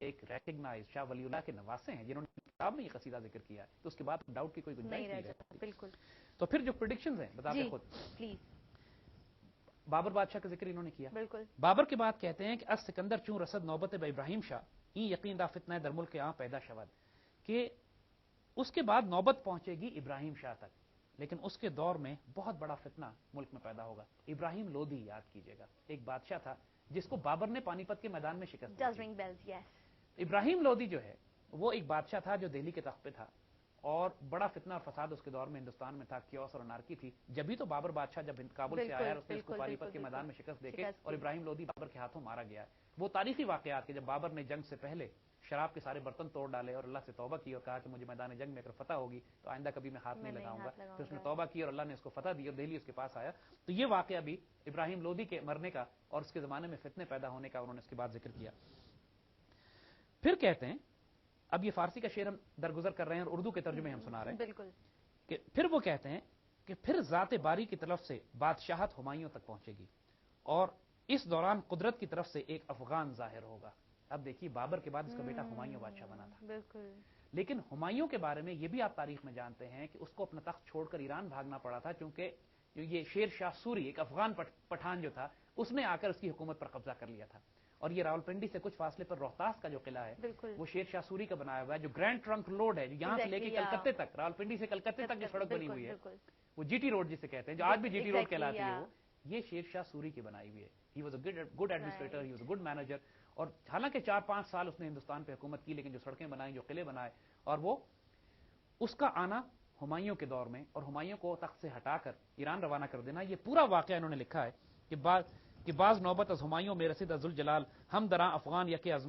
ایک ریکگنائز شاہ ولی اللہ کے نواسے ہیں جنہوں نے کتاب میں یہ قصیدہ ذکر کیا ہے، تو اس کے بعد ڈاؤٹ کی کوئی گنجائش نہیں رہتی. بالکل. تو پھر جو پریڈکشنز ہیں بتاتے خود. پلیز. بابر بادشاہ کا ذکر انہوں نے کیا. بالکل. بابر کے بعد کہتے ہیں کہ از سکندر چون رسد نوبت با ابراہیم شاہ این یقین دا فتنہ در ملک آں پیدا شود، کہ اس کے بعد نوبت پہنچے گی ابراہیم شاہ تک، لیکن اس کے دور میں بہت بڑا فتنہ ملک میں پیدا ہوگا. ابراہیم لودھی یاد کیجئے گا، ایک بادشاہ تھا جس کو بابر نے پانی پت کے میدان میں شکست دی. ابراہیم لودھی جو ہے وہ ایک بادشاہ تھا جو دہلی کے تخت پہ تھا، اور بڑا فتنہ اور فساد اس کے دور میں ہندوستان میں تھا، کیوس اور انارکی تھی. جبھی تو بابر بادشاہ جب کابل سے آیا، اس نے اس کو پانی پت کے میدان میں شکست دے کے، اور ابراہیم لودھی بابر کے ہاتھوں مارا گیا. وہ تاریخی واقعات کہ جب بابر نے جنگ سے پہلے شراب کے سارے برتن توڑ ڈالے اور اللہ سے توبہ کی اور کہا کہ مجھے میدان جنگ میں اگر فتح ہوگی تو آئندہ کبھی میں ہاتھ نہیں لگاؤں گا، پھر اس نے توبہ کی اور اللہ نے اس کو فتح دی اور دہلی اس کے پاس آیا. تو یہ واقعہ بھی ابراہیم لودھی کے مرنے کا اور اس کے زمانے میں فتنے پیدا ہونے کا انہوں نے اس کے بعد ذکر کیا. پھر کہتے ہیں، اب یہ فارسی کا شعر ہم درگزر کر رہے ہیں اور اردو کے ترجمے ہم سنا رہے ہیں. بالکل. کہ پھر وہ کہتے ہیں کہ پھر ذات باری کی طرف سے بادشاہت ہمایوں تک پہنچے گی، اور اس دوران قدرت کی طرف سے ایک افغان ظاہر ہوگا. اب دیکھیے بابر کے بعد اس کا بیٹا ہمایوں بادشاہ بنا تھا. بالکل. لیکن ہمایوں کے بارے میں یہ بھی آپ تاریخ میں جانتے ہیں کہ اس کو اپنا تخت چھوڑ کر ایران بھاگنا پڑا تھا، کیونکہ یہ شیر شاہ سوری ایک افغان پٹھان جو تھا اس نے آ کر اس کی حکومت پر قبضہ کر لیا تھا. اور یہ راولپنڈی سے کچھ فاصلے پر روہتاس کا جو قلعہ ہے وہ شیر شاہ سوری کا بنایا ہوا ہے، جو گرینڈ ٹرنک روڈ ہے، جو یہاں سے لے کے کلکتے تک، راولپنڈی سے کلکتے تک جو سڑک بنی ہوئی ہے وہ جی ٹی روڈ جسے کہتے ہیں، جو آج بھی جی ٹی روڈ کہلاتی ہے، وہ یہ شیر شاہ سوری کی بنائی ہوئی ہے. He was a good administrator, he was a good manager. اور حالانکہ 4-5 سال اس نے ہندوستان پہ حکومت کی، لیکن جو سڑکیں بنائیں، جو قلعے بنائے، اور وہ اس کا آنا ہمایوں کے دور میں اور ہمایوں کو تخت سے ہٹا کر ایران روانہ کر دینا، یہ پورا واقعہ انہوں نے لکھا ہے کہ بعض نوبت از ہمایوں میں رسید از الجلال ہم دراں افغان یک از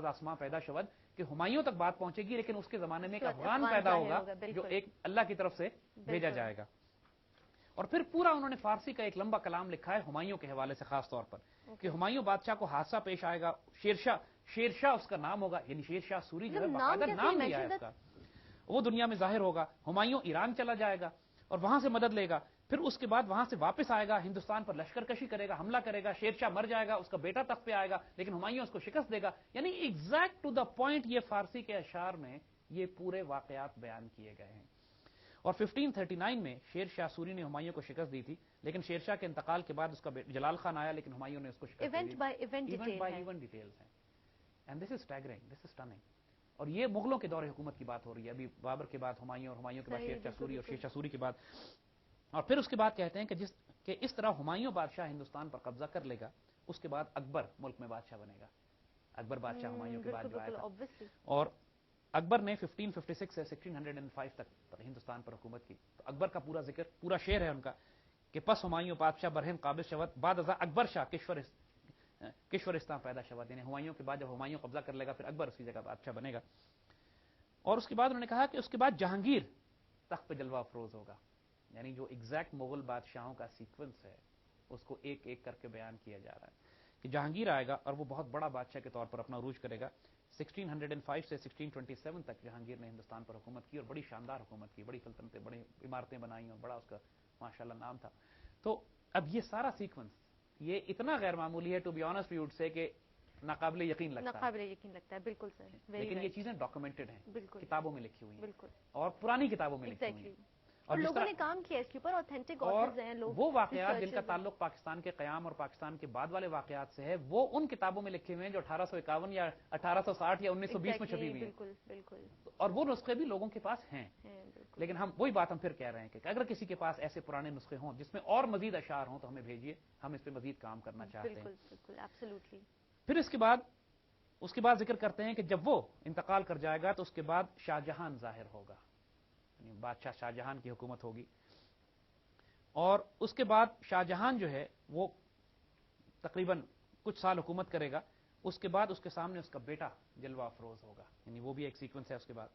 آسماں پیدا شود، کہ ہمایوں تک بات پہنچے گی لیکن اس کے زمانے میں ایک افغان پیدا ہوگا جو ایک اللہ کی طرف سے بھیجا جائے گا. اور پھر پورا انہوں نے فارسی کا ایک لمبا کلام لکھا ہے ہمایوں کے حوالے سے، خاص طور پر کہ ہمایوں بادشاہ کو حادثہ پیش آئے گا. شیرشاہ اس کا نام ہوگا، یعنی شیر شاہ سوری جو ہے باقاعدہ نام دیا ہے اس کا، وہ دنیا میں ظاہر ہوگا. ہمایوں ایران چلا جائے گا اور وہاں سے مدد لے گا، پھر اس کے بعد وہاں سے واپس آئے گا، ہندوستان پر لشکر کشی کرے گا، حملہ کرے گا. شیر شاہ مر جائے گا، اس کا بیٹا تخت پہ آئے گا، لیکن ہمایوں اس کو شکست دے گا. یعنی ایگزیکٹ ٹو دا پوائنٹ یہ فارسی کے اشعار میں یہ پورے واقعات بیان کیے گئے ہیں. اور 1539 میں شیر شاہ سوری نے ہمایوں کو شکست دی تھی، لیکن شیر شاہ کے انتقال کے بعد اس کا جلال خان آیا، لیکن ہمایوں نے اس کو شکست دی. ایونٹ بائی ایونٹ ڈیٹیلز ہیں. And this is staggering, this is stunning. اور یہ مغلوں کے دور حکومت کی بات ہو رہی ہے، ابھی بابر کے بعد ہمایوں، اور ہمایوں کے بعد شیر شاہ سوری، اور شیر شاہ سوری کے بعد. اور پھر اس کے بعد کہتے ہیں کہ اس طرح ہمایوں بادشاہ ہندوستان پر قبضہ کر لے گا، اس کے بعد اکبر ملک میں بادشاہ بنے گا. اکبر بادشاہ ہمایوں کے بعد جو آیا تھا، اور اکبر نے 1556 سے 1605 تک ہندوستان پر حکومت کی. تو اکبر کا پورا ذکر، پورا شعر ہے ان کا کہ پس ہمایوں بادشاہ برہم قابض شود بعد ازاں اکبر شاہ کشورستان پیدا شود. یعنی ہمایوں کے بعد جب ہمایوں قبضہ کر لے گا پھر اکبر اس کی جگہ بادشاہ بنے گا. اور اس کے بعد انہوں نے کہا کہ اس کے بعد جہانگیر تخت پہ جلوہ افروز ہوگا. یعنی جو ایگزیکٹ مغل بادشاہوں کا سیکوینس ہے اس کو ایک ایک کر کے بیان کیا جا رہا ہے کہ جہانگیر آئے گا اور وہ بہت بڑا بادشاہ کے طور پر اپنا عروج کرے گا. 1605 سے 1627 تک جہانگیر نے ہندوستان پر حکومت کی اور بڑی شاندار حکومت کی، بڑی سلطنتیں، بڑی عمارتیں بنائیں اور بڑا اس کا ماشاءاللہ نام تھا. تو اب یہ سارا سیکوینس یہ اتنا غیر معمولی ہے، to be honest we would سے، کہ ناقابل یقین لگتا ہے. بالکل سر. لیکن یہ چیزیں ڈاکومنٹڈ ہیں، کتابوں میں لکھی ہوئی ہیں، بالکل، اور پرانی کتابوں میں لکھی ہوئی ہیں، اور لوگوں نے کام کیا اس کے اوپر، اوتھینٹک آتھرز ہیں لوگ. وہ واقعات جن کا تعلق پاکستان کے قیام اور پاکستان کے بعد والے واقعات سے ہے، وہ ان کتابوں میں لکھے ہوئے ہیں جو 1851 یا 1860 یا 1920 میں چھپی ہوئی ہیں. بالکل بالکل. اور وہ نسخے بھی لوگوں کے پاس ہیں. لیکن ہم وہی بات ہم پھر کہہ رہے ہیں کہ اگر کسی کے پاس ایسے پرانے نسخے ہوں جس میں اور مزید اشعار ہوں تو ہمیں بھیجیے، ہم اس پہ مزید کام کرنا چاہتے ہیں. بالکل بالکل، ایبسلیوٹلی. پھر اس کے بعد ذکر کرتے ہیں کہ جب وہ انتقال کر جائے گا تو اس کے بعد شاہ جہان ظاہر ہوگا، یعنی بادشاہ شاہ جہان کی حکومت ہوگی. اور اس کے بعد شاہ جہان جو ہے وہ تقریباً کچھ سال حکومت کرے گا. اس کے بعد اس کے سامنے اس کا بیٹا جلوہ افروز ہوگا، یعنی وہ بھی ایک سیکوینس ہے اس کے بعد.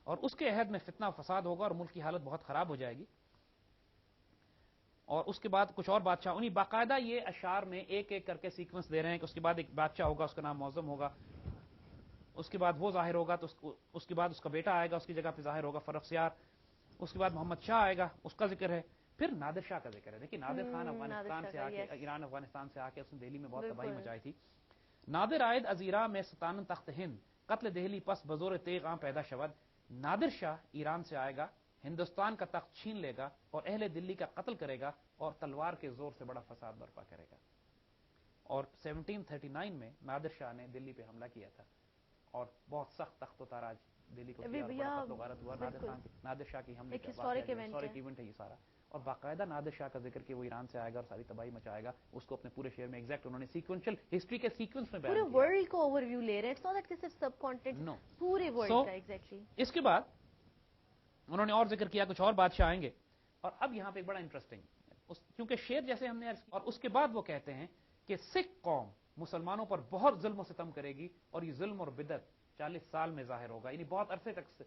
اور اس کے عہد میں فتنہ و فساد ہوگا اور ملک کی حالت بہت خراب ہو جائے گی. اور اس کے بعد کچھ اور بادشاہ، انہیں باقاعدہ یہ اشعار میں ایک ایک کر کے سیکوینس دے رہے ہیں کہ اس کے بعد ایک بادشاہ ہوگا، اس کا نام معظم ہوگا، اس کے بعد وہ ظاہر ہوگا، تو اس کے بعد اس کا بیٹا آئے گا، اس کی جگہ پہ ظاہر ہوگا فرخزیار. اس کے بعد محمد شاہ آئے گا، اس کا ذکر ہے. پھر نادر شاہ کا ذکر ہے. دیکھیے نادر خان افغانستان سے آ کے، ایران افغانستان سے آ کے اس نے دہلی میں بہت تباہی مچائی تھی. نادر آئد ازیرا میں ستان تخت ہند قتل دہلی پس بزور تیغاں پیدا شود. نادر شاہ ایران سے آئے گا, ہندوستان کا تخت چھین لے گا اور اہل دلی کا قتل کرے گا اور تلوار کے زور سے بڑا فساد برپا کرے گا. اور 1739 میں نادر شاہ نے دلی پہ حملہ کیا تھا اور بہت سخت تخت و تاراج دلی کو کیا اور بڑا قتل و غارت ہوا نادر شاہ کی حملے کا ہسٹورک ایونٹ ہے یہ سارا. اور باقاعدہ نادر شاہ کا ذکر کہ وہ ایران سے آئے گا اور ساری تباہی مچائے گا, اس کو اپنے پورے شعر میں ایگزیکٹ انہوں نے سیکوینشل ہسٹری کے سیکوینس میں بیان کیا. پورے ورلڈ کو اوور ویو لے رہے ہیں, اٹس ناٹ کہ صرف سب کانٹینٹ, پورے ورلڈ کا ایگزیکٹلی. اس کے بعد انہوں نے اور ذکر کیا, کچھ اور بادشاہ آئیں گے. اور اب یہاں پہ بڑا انٹرسٹنگ, کیونکہ شعر جیسے ہم نے اور اس کے بعد وہ کہتے ہیں کہ سکھ قوم مسلمانوں پر بہت ظلم و ستم کرے گی اور یہ ظلم اور بدعت 40 سال میں ظاہر ہوگا, یعنی بہت عرصے تک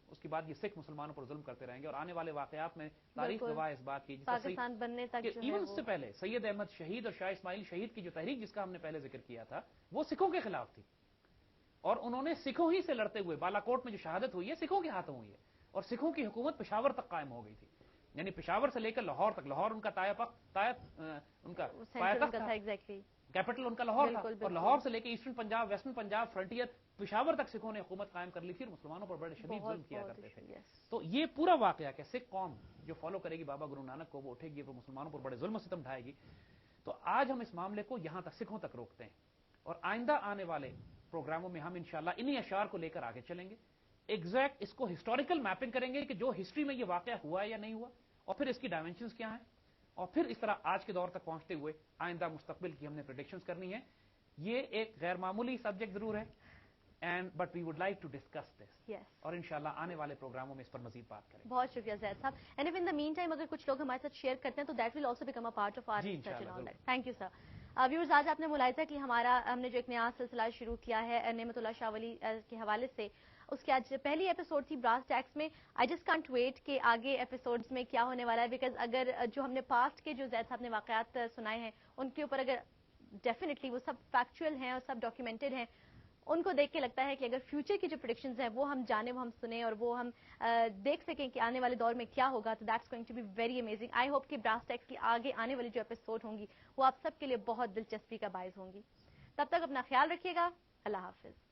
اس کے بعد یہ سکھ مسلمانوں پر ظلم کرتے رہیں گے. اور آنے والے واقعات میں تاریخ گواہ اس بات کی, پاکستان بننے تک ایون اس سے پہلے سید احمد شہید اور شاہ اسماعیل شہید کی جو تحریک جس کا ہم نے پہلے ذکر کیا تھا وہ سکھوں کے خلاف تھی, اور انہوں نے سکھوں ہی سے لڑتے ہوئے بالا کوٹ میں جو شہادت ہوئی ہے سکھوں کے ہاتھوں ہوئی ہے, اور سکھوں کی حکومت پشاور تک قائم ہو گئی تھی, یعنی پشاور سے لے کر لاہور تک. لاہور ان کا ان کا کیپٹل ان کا لاہور تھا, اور لاہور سے لے کے eastern Punjab western Punjab frontier Peshawar تک سکھوں نے حکومت قائم کر لی تھی اور مسلمانوں پر بڑے شدید ظلم کیا کرتے تھے. تو یہ پورا واقعہ کہ سکھ قوم جو فالو کرے گی بابا گرو نانک کو, وہ اٹھے گی, وہ مسلمانوں پر بڑے ظلم و ستم ڈھائے گی. تو آج ہم اس معاملے کو یہاں تک سکھوں تک روکتے ہیں, اور آئندہ آنے والے پروگراموں میں ہم انشاءاللہ انہی اشعار کو لے کر آگے چلیں گے. ایگزیکٹ اس کو ہسٹوریکل میپنگ کریں گے کہ جو ہسٹری میں یہ واقعہ ہوا ہے یا نہیں ہوا, اور پھر اس کی ڈائمینشنز کیا ہیں, اور پھر اس طرح آج کے دور تک پہنچتے ہوئے آئندہ مستقبل کی ہم نے پریڈکشنز کرنی ہے. یہ ایک غیر معمولی سبجیکٹ ضرور ہے, but we would like to discuss this, اور انشاءاللہ آنے والے پروگراموں میں اس پر مزید بات کریں گے. بہت شکریہ زید صاحب. And if in the meantime اگر کچھ لوگ ہمارے ساتھ شیئر کرتے ہیں تو that will also become a part of our research and all that. Thank you sir. Viewers, آج آپ نے ملاحظہ کہ ہم نے جو ایک نیا سلسلہ شروع کیا ہے نعمت اللہ شاہ ولی کے حوالے سے, اس کی آج پہلی ایپیسوڈ تھی براس ٹیکس میں. آئی جسٹ کانٹ ویٹ کہ آگے ایپیسوڈز میں کیا ہونے والا ہے, بیکاز اگر جو ہم نے پاسٹ کے جو زید صاحب نے واقعات سنائے ہیں ان کے اوپر اگر ڈیفینیٹلی وہ سب فیکچوئل ہیں اور سب ڈاکیومنٹڈ ہیں, ان کو دیکھ کے لگتا ہے کہ اگر فیوچر کی جو پریڈکشنز ہیں وہ ہم جانیں, وہ ہم سنیں, اور وہ ہم دیکھ سکیں کہ آنے والے دور میں کیا ہوگا, تو that's going to be very amazing. I hope کہ براس ٹیکس کی آگے آنے والی جو ایپیسوڈ ہوں گی وہ آپ سب کے لیے بہت دلچسپی کا باعث ہوں گی. تب تک اپنا خیال رکھیے گا. اللہ حافظ.